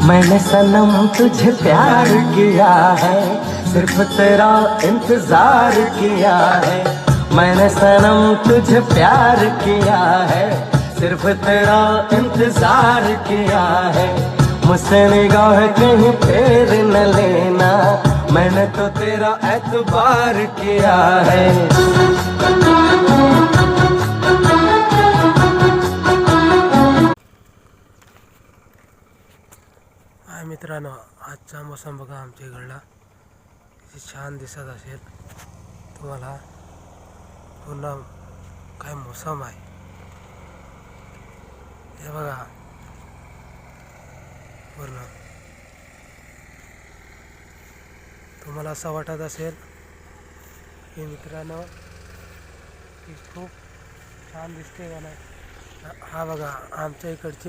मैंने सनम तुझे प्यार किया है, सिर्फ तेरा इंतजार किया है। मैंने सनम तुझे प्यार किया है, सिर्फ तेरा इंतजार किया है। मुझसे निगाह कहीं फेर न लेना, मैंने तो तेरा एतबार किया है। हाय मित्रांनो, आजचा मोसम बघा आमच्या इकडला किती छान दिसत असेल तुम्हाला। पूर्ण काय मोसम आहे हे बघा। पूर्ण तुम्हाला असं वाटत असेल की मित्रांनो की खूप छान दिसते का नाही। हा बघा आमच्या इकडची